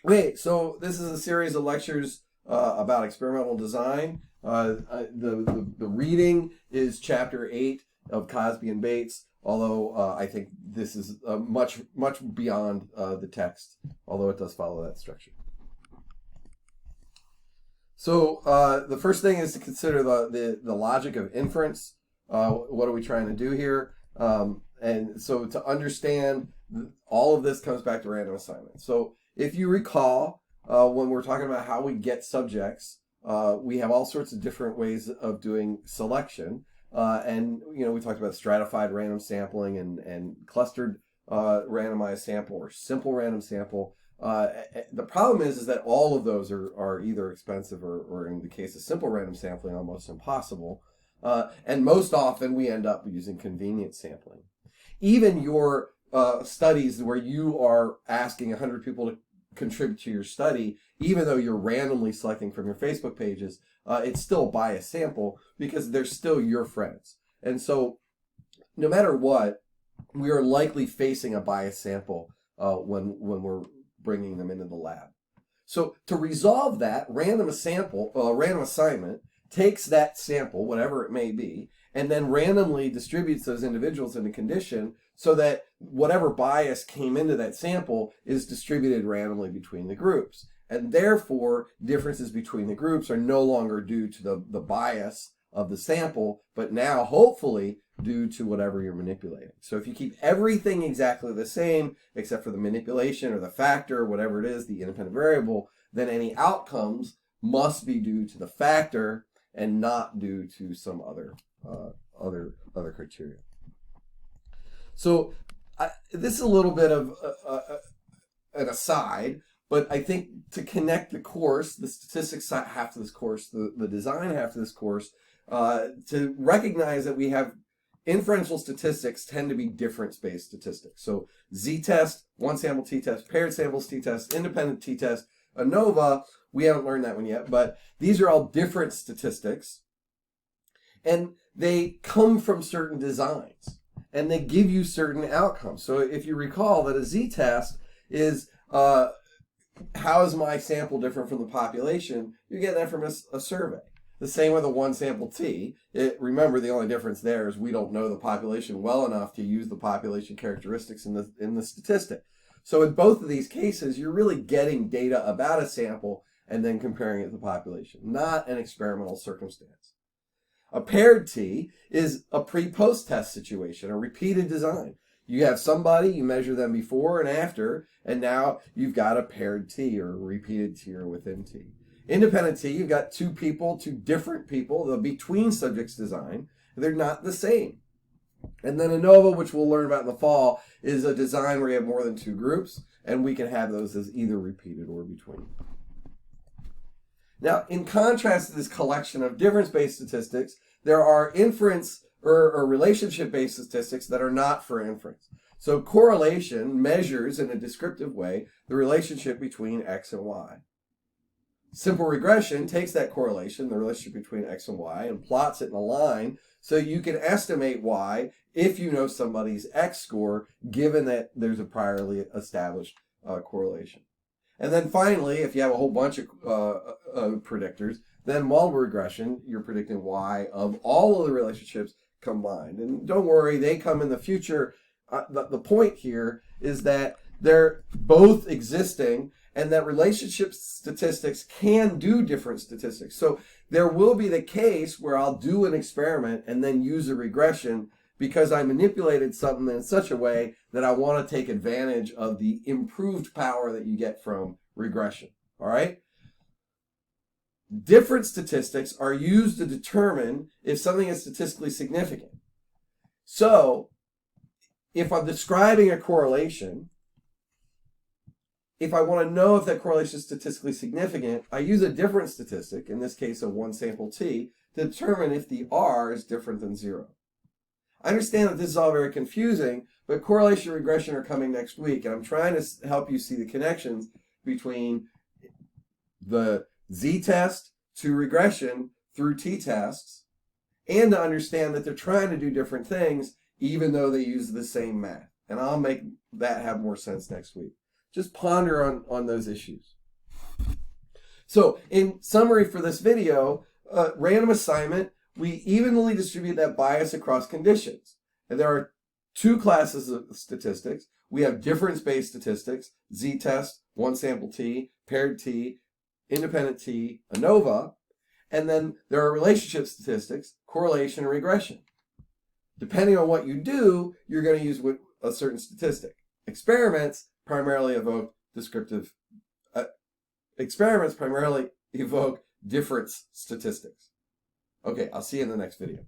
Okay, so this is a series of lectures about experimental design. The reading is chapter 8 of Cosby and Bates, although I think this is much beyond the text, although it does follow that structure. So the first thing is to consider the logic of inference. What are we trying to do here? And so to understand all of this comes back to random assignment. So if you recall, when we're talking about how we get subjects, we have all sorts of different ways of doing selection. And we talked about stratified random sampling and clustered randomized sample or simple random sample. The problem is that all of those are either expensive or in the case of simple random sampling, almost impossible. And most often we end up using convenience sampling. Even your studies where you are asking 100 people to contribute to your study, even though you're randomly selecting from your Facebook pages, it's still a biased sample because they're still your friends. And so no matter what, we are likely facing a biased sample when we're bringing them into the lab. So to resolve that, random assignment takes that sample, whatever it may be, and then randomly distributes those individuals in a condition so that whatever bias came into that sample is distributed randomly between the groups. And therefore, differences between the groups are no longer due to the bias of the sample, but now hopefully due to whatever you're manipulating. So if you keep everything exactly the same, except for the manipulation or the factor, or whatever it is, the independent variable, then any outcomes must be due to the factor and not due to some other criteria. So this is a little bit of an aside, but I think to connect the course, the statistics half of this course, the design half of this course, to recognize that we have inferential statistics tend to be difference-based statistics. So z-test, one sample t-test, paired samples t-test, independent t-test, ANOVA, we haven't learned that one yet, but these are all different statistics, and they come from certain designs, and they give you certain outcomes. So if you recall that a z-test is how is my sample different from the population, you get that from a survey. The same with a one sample t. Remember, the only difference there is we don't know the population well enough to use the population characteristics in the statistic. So in both of these cases, you're really getting data about a sample and then comparing it to the population, not an experimental circumstance. A paired t is a pre-post test situation, a repeated design. You have somebody, you measure them before and after, and now you've got a paired t or a repeated t or within t. Independent t, you've got two different people, the between subjects design. They're not the same. And then ANOVA, which we'll learn about in the fall, is a design where you have more than two groups, and we can have those as either repeated or between. Now, in contrast to this collection of difference-based statistics, there are inference or relationship-based statistics that are not for inference. So correlation measures in a descriptive way the relationship between x and y. Simple regression takes that correlation, the relationship between x and y, and plots it in a line so you can estimate y if you know somebody's x score, given that there's a priorly established correlation. And then finally, if you have a whole bunch of predictors, then multiple regression, you're predicting y of all of the relationships combined. And don't worry, they come in the future. The point here is that they're both existing and that relationship statistics can do different statistics. So there will be the case where I'll do an experiment and then use a regression because I manipulated something in such a way that I want to take advantage of the improved power that you get from regression. All right? Different statistics are used to determine if something is statistically significant. So if I'm describing a correlation, if I want to know if that correlation is statistically significant, I use a different statistic, in this case a one sample t, to determine if the R is different than 0. I understand that this is all very confusing, but correlation and regression are coming next week, and I'm trying to help you see the connections between the z-test to regression through t-tests, and to understand that they're trying to do different things even though they use the same math. And I'll make that have more sense next week. just ponder on those issues. So in summary for this video, random assignment, we evenly distribute that bias across conditions. And there are two classes of statistics. We have difference-based statistics, z-test, one sample t, paired t, independent t, ANOVA. And then there are relationship statistics, correlation and regression. Depending on what you do, you're going to use a certain statistic. Experiments primarily evoke difference statistics. Okay, I'll see you in the next video.